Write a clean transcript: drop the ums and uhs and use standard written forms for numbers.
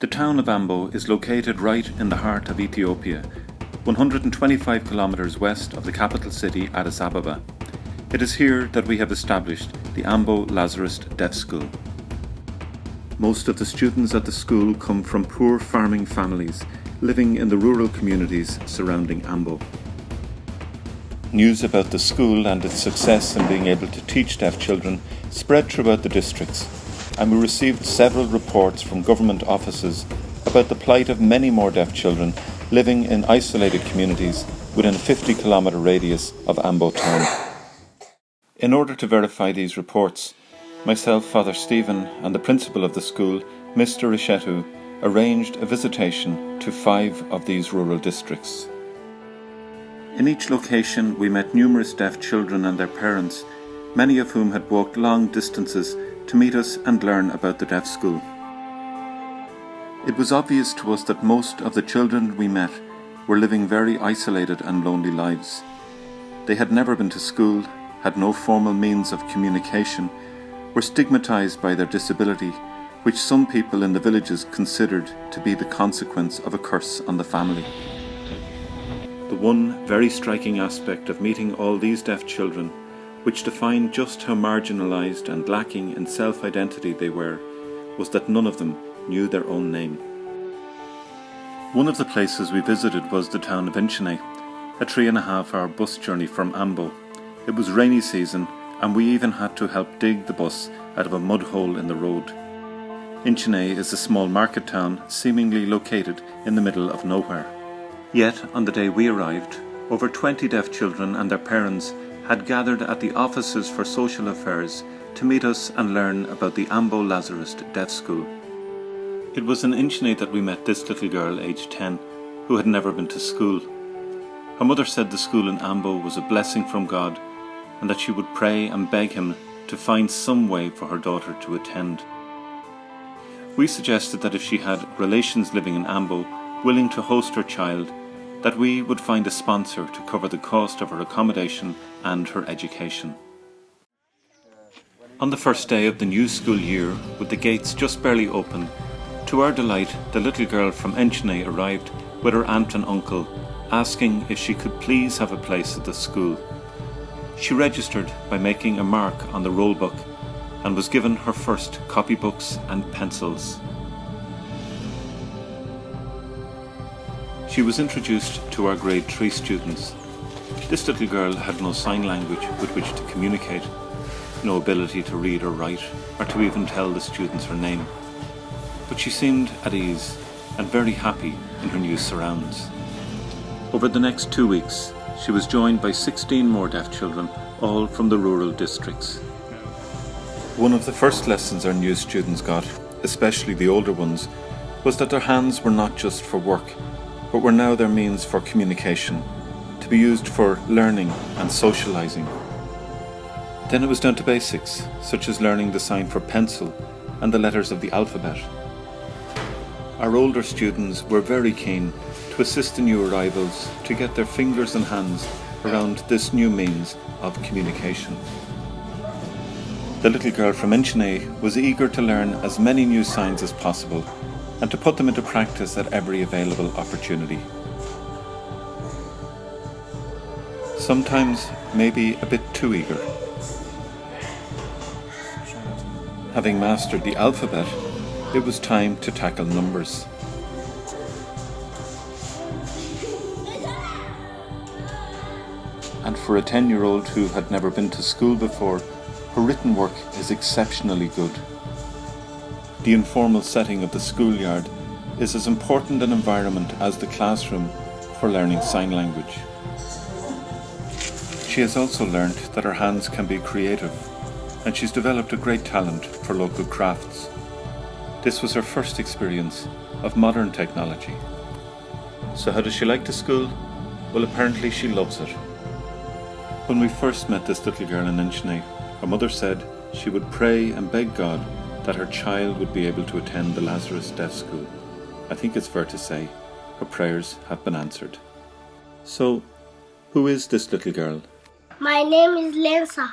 The town of Ambo is located right in the heart of Ethiopia, 125 kilometers west of the capital city Addis Ababa. It is here that we have established the Ambo Lazarist Deaf School. Most of the students at the school come from poor farming families living in the rural communities surrounding Ambo. News about the school and its success in being able to teach deaf children spread throughout the districts, and we received several reports from government offices about the plight of many more deaf children living in isolated communities within a 50-kilometre radius of Ambo town. In order to verify these reports, myself, Father Stephen, and the principal of the school, Mr. Rishetu, arranged a visitation to 5 of these rural districts. In each location we met numerous deaf children and their parents, many of whom had walked long distances to meet us and learn about the deaf school. It was obvious to us that most of the children we met were living very isolated and lonely lives. They had never been to school, had no formal means of communication, were stigmatized by their disability, which some people in the villages considered to be the consequence of a curse on the family. The one very striking aspect of meeting all these deaf children, which defined just how marginalised and lacking in self-identity they were, was that none of them knew their own name. One of the places we visited was the town of Inchine, a 3.5-hour bus journey from Ambo. It was rainy season, and we even had to help dig the bus out of a mud hole in the road. Inchine is a small market town seemingly located in the middle of nowhere. Yet, on the day we arrived, over 20 deaf children and their parents had gathered at the offices for social affairs to meet us and learn about the Ambo Lazarist Deaf School. It was in Inchine that we met this little girl, aged 10, who had never been to school. Her mother said the school in Ambo was a blessing from God and that she would pray and beg him to find some way for her daughter to attend. We suggested that if she had relations living in Ambo willing to host her child, that we would find a sponsor to cover the cost of her accommodation and her education. On the first day of the new school year, with the gates just barely open, to our delight, the little girl from Inchine arrived with her aunt and uncle, asking if she could please have a place at the school. She registered by making a mark on the roll book and was given her first copybooks and pencils. She was introduced to our grade 3 students. This little girl had no sign language with which to communicate, no ability to read or write, or to even tell the students her name. But she seemed at ease and very happy in her new surrounds. Over the next 2 weeks, she was joined by 16 more deaf children, all from the rural districts. One of the first lessons our new students got, especially the older ones, was that their hands were not just for work, but were now their means for communication, to be used for learning and socialising. Then it was down to basics, such as learning the sign for pencil and the letters of the alphabet. Our older students were very keen to assist the new arrivals to get their fingers and hands around this new means of communication. The little girl from Inchine was eager to learn as many new signs as possible and to put them into practice at every available opportunity. Sometimes maybe a bit too eager. Having mastered the alphabet, it was time to tackle numbers. And for a 10-year-old who had never been to school before, her written work is exceptionally good. The informal setting of the schoolyard is as important an environment as the classroom for learning sign language. She has also learned that her hands can be creative, and she's developed a great talent for local crafts. This was her first experience of modern technology. So how does she like the school? Well, apparently she loves it. When we first met this little girl in Inchine, her mother said she would pray and beg God that her child would be able to attend the Lazarist Deaf School. I think it's fair to say her prayers have been answered. So, who is this little girl? My name is Lensa.